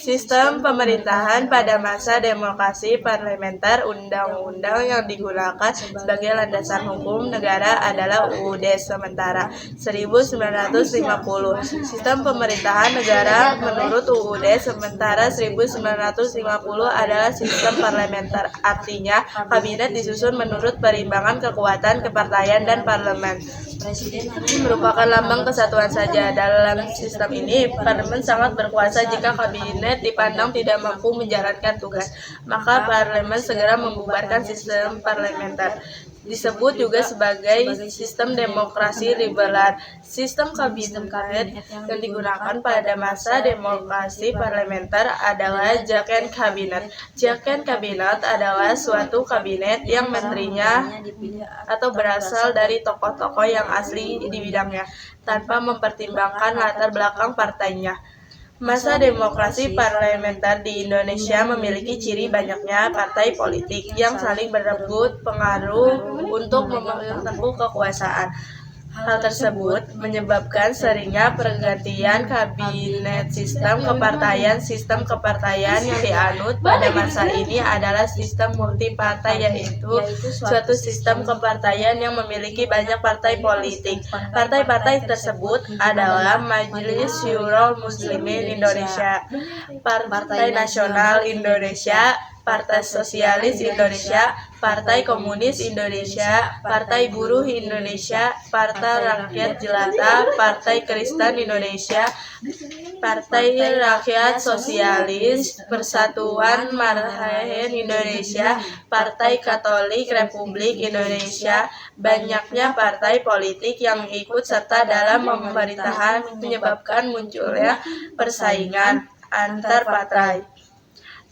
Sistem pemerintahan pada masa demokrasi parlementer, undang-undang yang digunakan sebagai landasan hukum negara adalah UUD sementara 1950. Sistem pemerintahan negara menurut UUD sementara 1950 adalah sistem parlementer. Artinya, kabinet disusun menurut perimbangan kekuatan kepartaian dan parlemen. Merupakan lambang kesatuan saja. Dalam sistem ini, parlemen sangat berkuasa. Jika kabinet dipandang tidak mampu menjalankan tugas, maka parlemen segera membubarkan sistem parlementer. Disebut juga sebagai sistem demokrasi liberal. Sistem kabinet yang digunakan pada masa demokrasi parlementer adalah Jaqen Kabinet. Jaqen Kabinet adalah suatu kabinet yang menterinya atau berasal dari tokoh-tokoh yang asli di bidangnya, tanpa mempertimbangkan latar belakang partainya. Masa demokrasi parlementer di Indonesia memiliki ciri banyaknya partai politik yang saling berebut pengaruh untuk menempuh kekuasaan. Hal tersebut menyebabkan seringnya pergantian kabinet. Sistem kepartaian yang dianut pada masa ini adalah sistem multipartai, yaitu suatu sistem kepartaian yang memiliki banyak partai politik. Partai-partai tersebut adalah Majelis Syurol Muslimin Indonesia, Partai Nasional Indonesia, Partai Sosialis Indonesia, Partai Komunis Indonesia, Partai Buruh Indonesia, Partai Rakyat Jelata, Partai Kristen Indonesia, Partai Rakyat Sosialis, Persatuan Marhaen Indonesia, Partai Katolik Republik Indonesia. Banyaknya partai politik yang ikut serta dalam pemerintahan menyebabkan munculnya persaingan antar partai.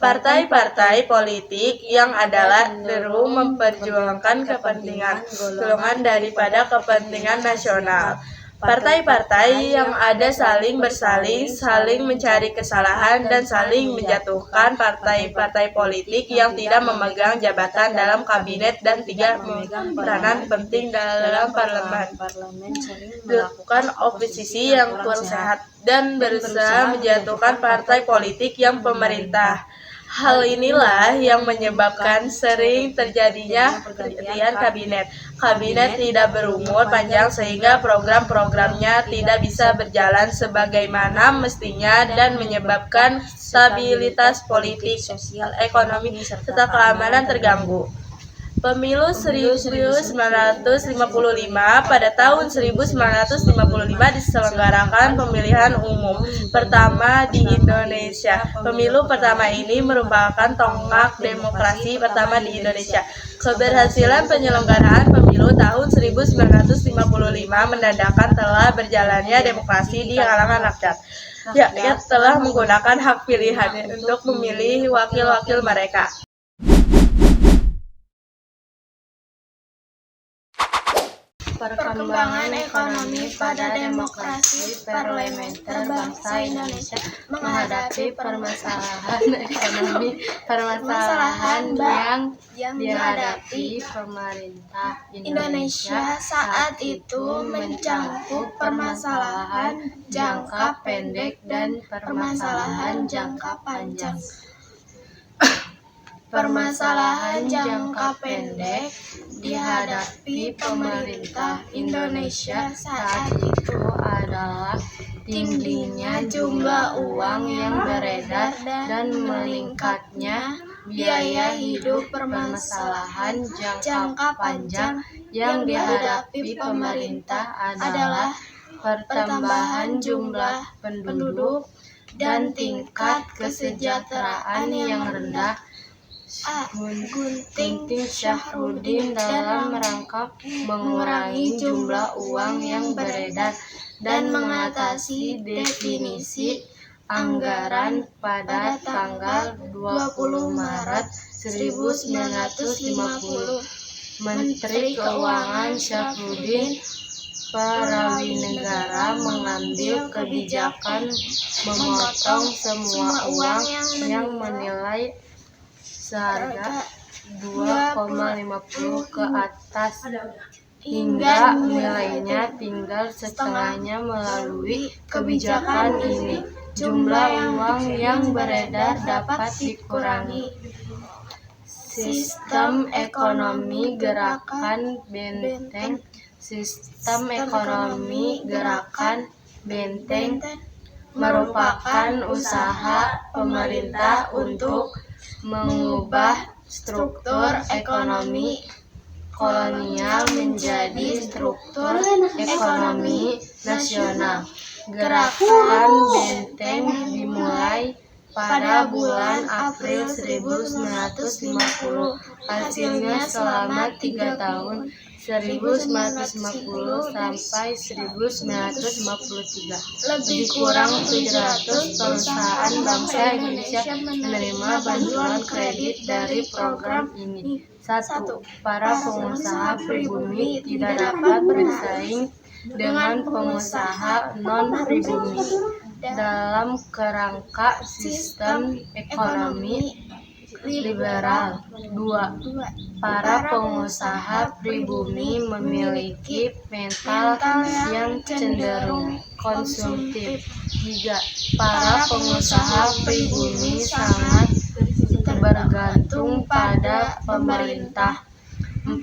Partai-partai politik yang adalah deru memperjuangkan kepentingan golongan daripada kepentingan nasional. Partai-partai yang ada saling bersaling, saling mencari kesalahan, dan saling menjatuhkan. Partai-partai politik yang tidak memegang jabatan dalam kabinet dan tidak memegang peranan penting dalam parlemen. Dilakukan oposisi yang kurang sehat dan berusaha menjatuhkan partai politik yang pemerintah. Hal inilah yang menyebabkan sering terjadinya pergantian kabinet. Kabinet tidak berumur panjang sehingga program-programnya tidak bisa berjalan sebagaimana mestinya dan menyebabkan stabilitas politik, sosial, ekonomi, serta keamanan terganggu. Pemilu 1955. Pada tahun 1955 diselenggarakan pemilihan umum pertama di Indonesia. Pemilu pertama ini merupakan tonggak demokrasi pertama di Indonesia. Keberhasilan penyelenggaraan pemilu tahun 1955 menandakan telah berjalannya demokrasi di kalangan rakyat. Rakyat telah menggunakan hak pilihannya untuk memilih wakil-wakil mereka. Perkembangan ekonomi pada demokrasi parlementer bangsa Indonesia menghadapi permasalahan yang dihadapi pemerintah Indonesia saat itu mencakup permasalahan jangka pendek dan permasalahan jangka panjang. Permasalahan jangka pendek dihadapi pemerintah Indonesia saat itu adalah tingginya jumlah uang yang beredar dan meningkatnya biaya hidup. Permasalahan jangka panjang yang dihadapi pemerintah adalah pertambahan jumlah penduduk dan tingkat kesejahteraan yang rendah. Gunting Syahrudin dalam rangka mengurangi jumlah uang yang beredar dan mengatasi definisi anggaran pada tanggal 20 Maret 1950. Menteri Keuangan Syahrudin Prawinegara mengambil kebijakan memotong semua uang yang menilai seharga 2,50 ke atas hingga nilainya tinggal setengahnya. Melalui kebijakan ini, jumlah uang yang beredar dapat dikurangi. Sistem ekonomi gerakan benteng. Sistem ekonomi gerakan benteng merupakan usaha pemerintah untuk mengubah struktur ekonomi kolonial menjadi struktur ekonomi nasional. Gerakan benteng dimulai pada bulan April 1950. Hasilnya selama 3 tahun, 1950 sampai 1953. Lebih kurang 700 perusahaan bangsa Indonesia menerima bantuan kredit dari program ini. 1. Para pengusaha pribumi tidak dapat bersaing dengan pengusaha non-pribumi dalam kerangka sistem ekonomi liberal. 2. Para pengusaha pribumi memiliki mental yang cenderung konsumtif. 3. Para pengusaha pribumi sangat bergantung pada pemerintah. 4.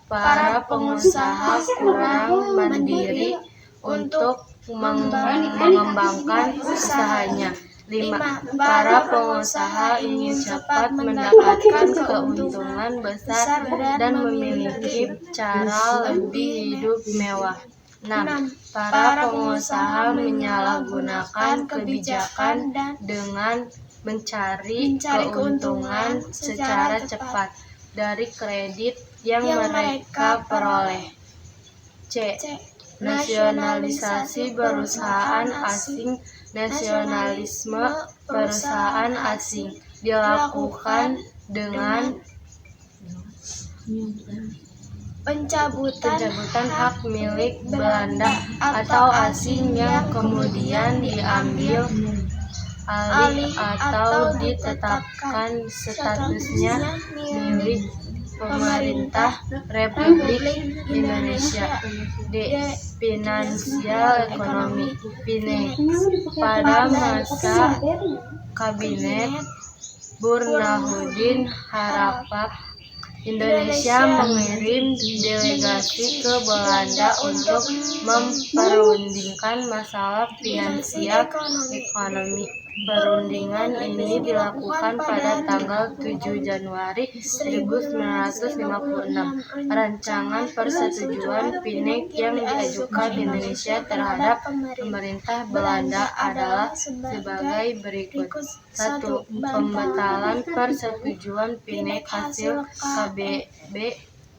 Para pengusaha kurang mandiri untuk mengembangkan usahanya. 5. Para pengusaha ingin cepat mendapatkan keuntungan besar dan memiliki cara lebih hidup mewah. 6. Para pengusaha menyalahgunakan kebijakan dengan mencari keuntungan secara cepat dari kredit yang mereka peroleh. C. Nasionalisasi perusahaan asing. Nasionalisme perusahaan asing dilakukan dengan pencabutan hak milik Belanda atau asing yang kemudian diambil alih atau ditetapkan statusnya milik pemerintah Republik Indonesia. D. Finansial ekonomi. PINEK. Pada masa Kabinet Burhanuddin Harahap, Indonesia mengirim delegasi ke Belanda untuk memperundingkan masalah finansial ekonomi. Perundingan ini dilakukan pada tanggal 7 Januari 1956. Rancangan persetujuan PINEK yang diajukan Indonesia terhadap pemerintah Belanda adalah sebagai berikut. 1. Pembatalan persetujuan PINEK hasil KMB.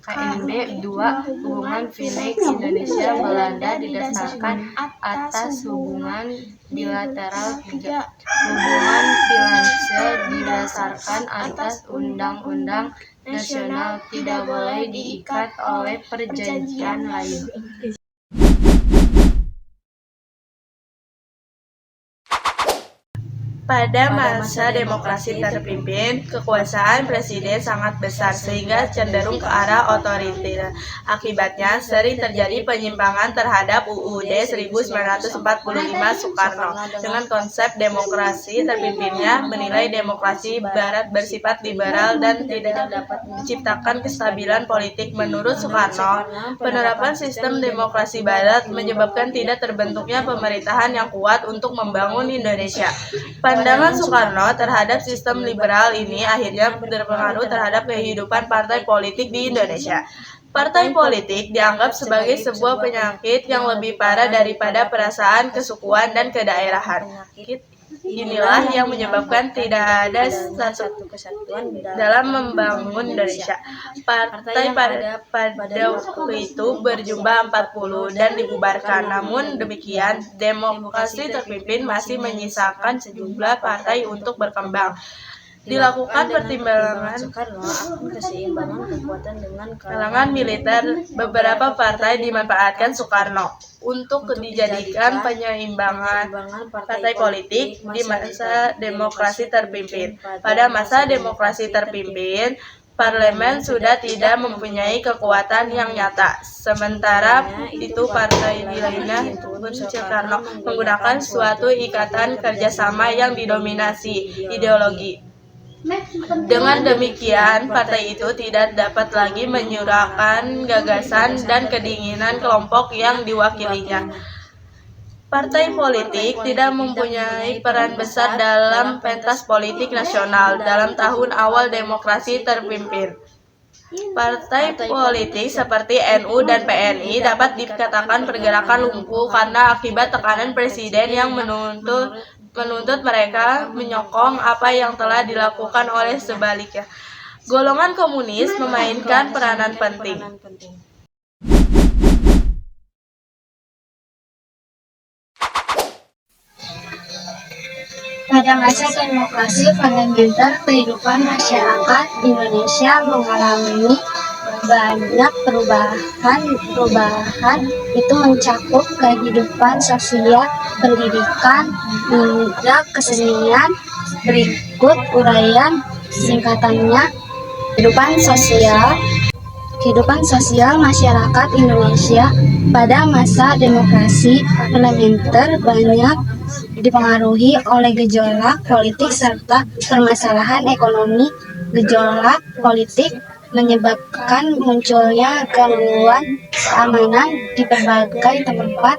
2. Hubungan PINEK Indonesia-Belanda didasarkan atas hubungan bilateral. 3. Hubungan finansial didasarkan atas undang-undang nasional, tidak boleh diikat oleh perjanjian lain. Pada masa demokrasi terpimpin, kekuasaan presiden sangat besar sehingga cenderung ke arah otoriter. Akibatnya, sering terjadi penyimpangan terhadap UUD 1945 Soekarno. Dengan konsep demokrasi terpimpinnya menilai demokrasi barat bersifat liberal dan tidak dapat menciptakan kestabilan politik. Menurut Soekarno, penerapan sistem demokrasi barat menyebabkan tidak terbentuknya pemerintahan yang kuat untuk membangun Indonesia. Pandangan Soekarno terhadap sistem liberal ini akhirnya berpengaruh terhadap kehidupan partai politik di Indonesia. Partai politik dianggap sebagai sebuah penyakit yang lebih parah daripada perasaan kesukuan dan kedaerahan. Inilah yang menyebabkan tidak ada satu kesatuan dalam membangun Indonesia. Partai pada waktu itu berjumlah 40 dan dibubarkan. Namun demikian, demokrasi terpimpin masih menyisakan sejumlah partai untuk berkembang. Dilakukan pertimbangan keseimbangan kekuatan dengan kalangan militer. Beberapa partai dimanfaatkan Soekarno untuk dijadikan penyeimbangan partai politik di masa demokrasi terpimpin. Pada masa demokrasi terpimpin, parlemen sudah tidak mempunyai kekuatan yang nyata. Sementara itu Partai Dinaina Bun Soekarno menggunakan suatu ikatan kerjasama yang didominasi ideologi. Dengan demikian, partai itu tidak dapat lagi menyuarakan gagasan dan keinginan kelompok yang diwakilinya. Partai politik tidak mempunyai peran besar dalam pentas politik nasional dalam tahun awal demokrasi terpimpin. Partai politik seperti NU dan PNI dapat dikatakan pergerakan lumpuh karena akibat tekanan presiden yang menuntut mereka menyokong apa yang telah dilakukan oleh sebaliknya. Golongan komunis memainkan peranan penting. Pada masa demokrasi parlementer, kehidupan masyarakat Indonesia mengalami banyak perubahan itu mencakup kehidupan sosial, pendidikan, hingga kesenian. Berikut uraian singkatannya. Kehidupan sosial masyarakat Indonesia pada masa demokrasi parlementer banyak dipengaruhi oleh gejolak politik serta permasalahan ekonomi. Gejolak politik menyebabkan munculnya gangguan keamanan di berbagai tempat.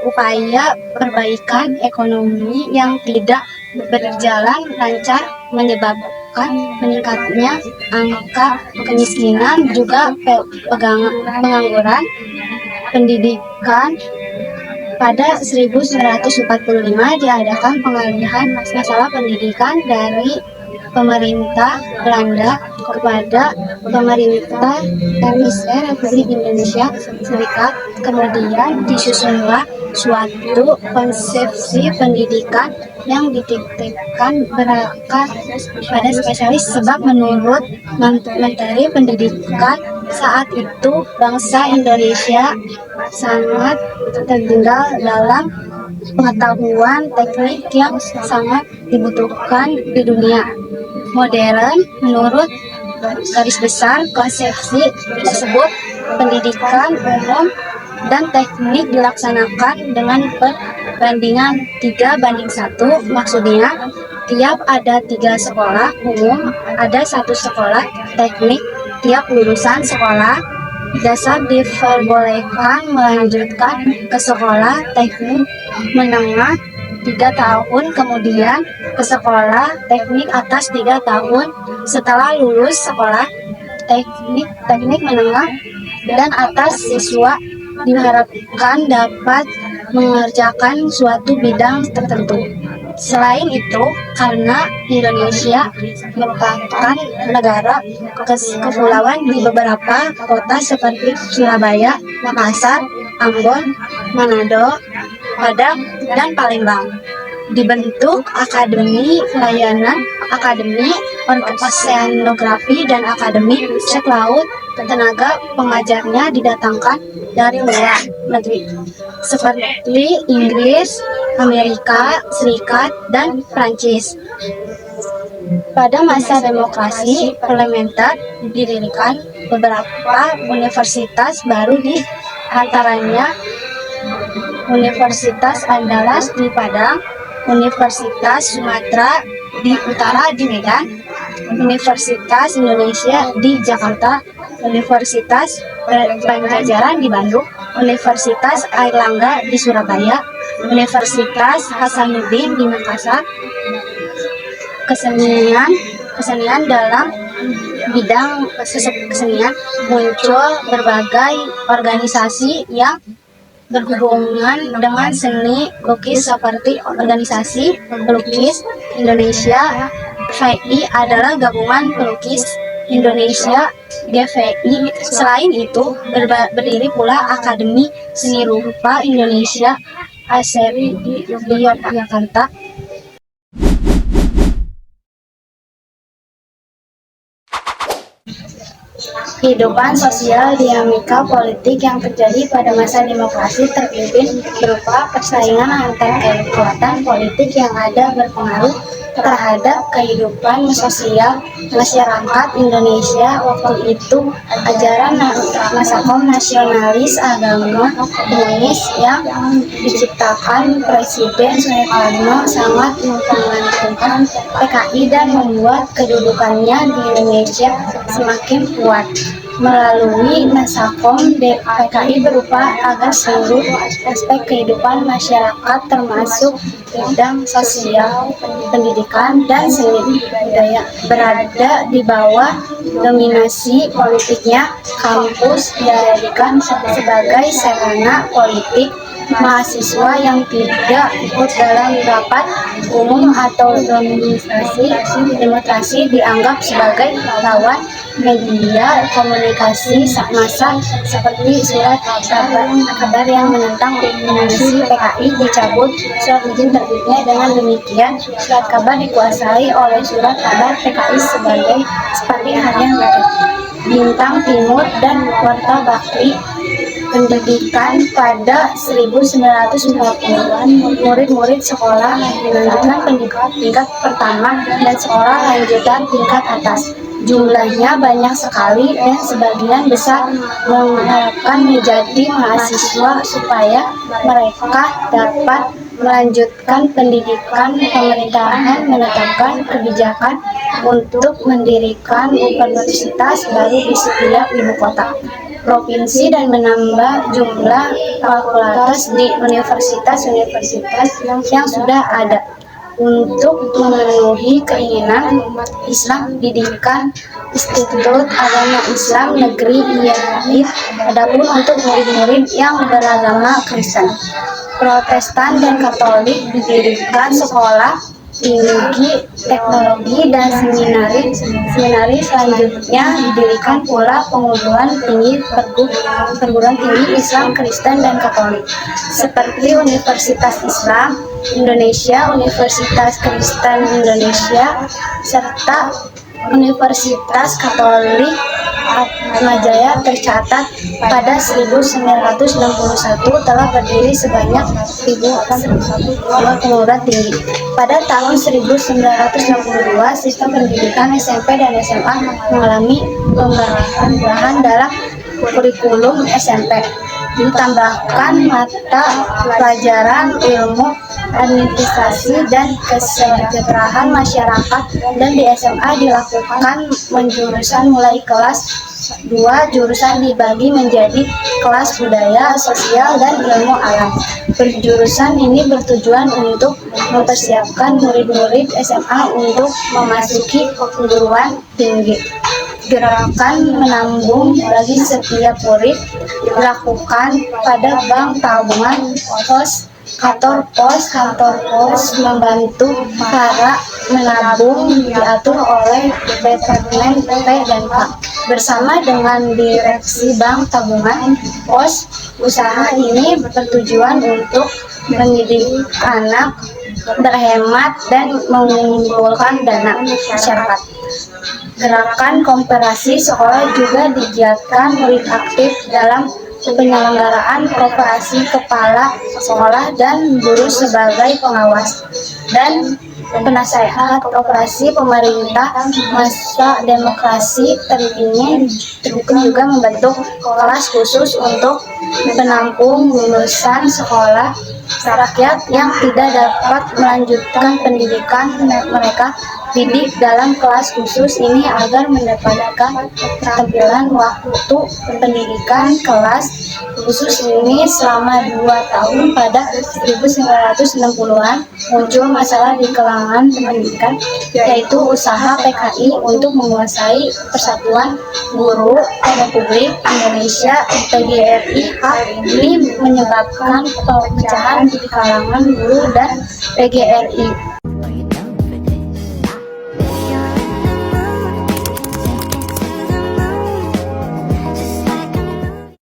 Upaya perbaikan ekonomi yang tidak berjalan lancar menyebabkan meningkatnya angka kemiskinan, juga pengangguran. Pendidikan. Pada 1945 diadakan pengalihan masalah pendidikan dari pemerintah Belanda kepada pemerintah RIS Republik Indonesia Serikat. Kemudian disusunlah suatu konsepsi pendidikan yang dititipkan berakar pada spesialis, sebab menurut Menteri Pendidikan saat itu bangsa Indonesia sangat tertinggal dalam pengetahuan teknik yang sangat dibutuhkan di dunia modern. Menurut garis besar konsepsi tersebut, pendidikan umum dan teknik dilaksanakan dengan perbandingan 3:1. Maksudnya, tiap ada 3 sekolah umum, ada 1 sekolah teknik. Tiap lulusan sekolah dasar diperbolehkan melanjutkan ke sekolah teknik menengah 3 tahun, kemudian ke sekolah teknik atas 3 tahun. Setelah lulus sekolah teknik menengah dan atas, siswa diharapkan dapat mengerjakan suatu bidang tertentu. Selain itu, karena Indonesia merupakan negara kepulauan, di beberapa kota seperti Surabaya, Makassar, Ambon, Manado, Padang, dan Palembang dibentuk akademi pelayanan, akademi oseanografi, dan akademi cek laut. Tenaga pengajarnya didatangkan dari luar negeri seperti Inggris, Amerika Serikat, dan Prancis. Pada masa demokrasi parlementer didirikan beberapa universitas baru, di antaranya Universitas Andalas di Padang, Universitas Sumatera di Utara di Medan, Universitas Indonesia di Jakarta, Universitas Pajajaran di Bandung, Universitas Airlangga di Surabaya, Universitas Hasanuddin di Makassar. Kesenian dalam bidang kesenian muncul berbagai organisasi yang berhubungan dengan seni lukis seperti organisasi pelukis Indonesia. GVI adalah gabungan pelukis Indonesia, GVI. Selain itu, berdiri pula Akademi Seni Rupa Indonesia ASERI di Yogyakarta. Kehidupan sosial dinamika politik yang terjadi pada masa demokrasi terpimpin berupa persaingan antar kekuatan politik yang ada berpengaruh terhadap kehidupan sosial masyarakat Indonesia waktu itu. Ajaran Nasakom nasionalis agama komunis yang diciptakan Presiden Soekarno sangat menguntungkan PKI dan membuat kedudukannya di Indonesia semakin kuat. Melalui Nasakom, PKI berupaya agar seluruh aspek kehidupan masyarakat termasuk bidang sosial, pendidikan, dan seni budaya berada di bawah dominasi politiknya. Kampus dijadikan sebagai sarana politik. Mahasiswa yang tidak ikut dalam rapat umum atau demonstrasi dianggap sebagai lawan. Media komunikasi massa seperti surat kabar yang menentang dominasi PKI dicabut surat izin terbitnya. Dengan demikian, surat kabar dikuasai oleh surat kabar PKI seperti Harian Barat, Bintang Timur, dan Warta Bakri. Pendidikan pada 1940-an, murid-murid sekolah melanjutkan pendidikan tingkat pertama dan sekolah lanjutan tingkat atas. Jumlahnya banyak sekali dan sebagian besar mengharapkan menjadi mahasiswa supaya mereka dapat melanjutkan pendidikan. Pemerintahan menetapkan kebijakan untuk mendirikan universitas baru di setiap ibu kota provinsi dan menambah jumlah fakultas di universitas-universitas yang sudah ada. Untuk memenuhi keinginan umat Islam, didirikan Institut Agama Islam Negeri Yair. Adapun untuk murid-murid yang beragama Kristen, Protestan, dan Katolik, didirikan sekolah tinggi teknologi dan seminari. Selanjutnya didirikan pula perguruan tinggi Islam, Kristen, dan Katolik seperti Universitas Islam Indonesia, Universitas Kristen Indonesia, serta Universitas Katolik Atmajaya. Tercatat pada 1961 telah berdiri sebanyak 1.041 perguruan tinggi. Pada tahun 1962 sistem pendidikan SMP dan SMA mengalami perubahan dalam kurikulum SMP. Ditambahkan mata pelajaran ilmu administrasi dan kesejahteraan masyarakat, dan di SMA dilakukan penjurusan mulai kelas 2. Jurusan dibagi menjadi kelas budaya, sosial, dan ilmu alam. Penjurusan ini bertujuan untuk mempersiapkan murid-murid SMA untuk memasuki perguruan tinggi. Gerakan menabung bagi setiap murid dilakukan pada bank tabungan pos. Kantor pos membantu para menabung, diatur oleh Departemen P dan K bersama dengan Direksi Bank Tabungan Pos. Usaha ini bertujuan untuk mendidik anak, berhemat, dan mengumpulkan dana masyarakat. Gerakan koperasi sekolah juga digiatkan. Murid aktif dalam penyelenggaraan koperasi, kepala sekolah dan guru sebagai pengawas dan penasehat operasi pemerintah. Masa demokrasi terpilih juga membentuk kelas khusus untuk menampung lulusan sekolah rakyat yang tidak dapat melanjutkan pendidikan. Mereka didik dalam kelas khusus ini agar mendapatkan keterampilan waktu pendidikan. Kelas khusus ini selama 2 tahun. Pada 1960-an muncul masalah di kalangan pendidikan, yaitu usaha PKI untuk menguasai Persatuan Guru Republik Indonesia PGRI. Hal ini menyebabkan perpecahan di kalangan guru dan PGRI.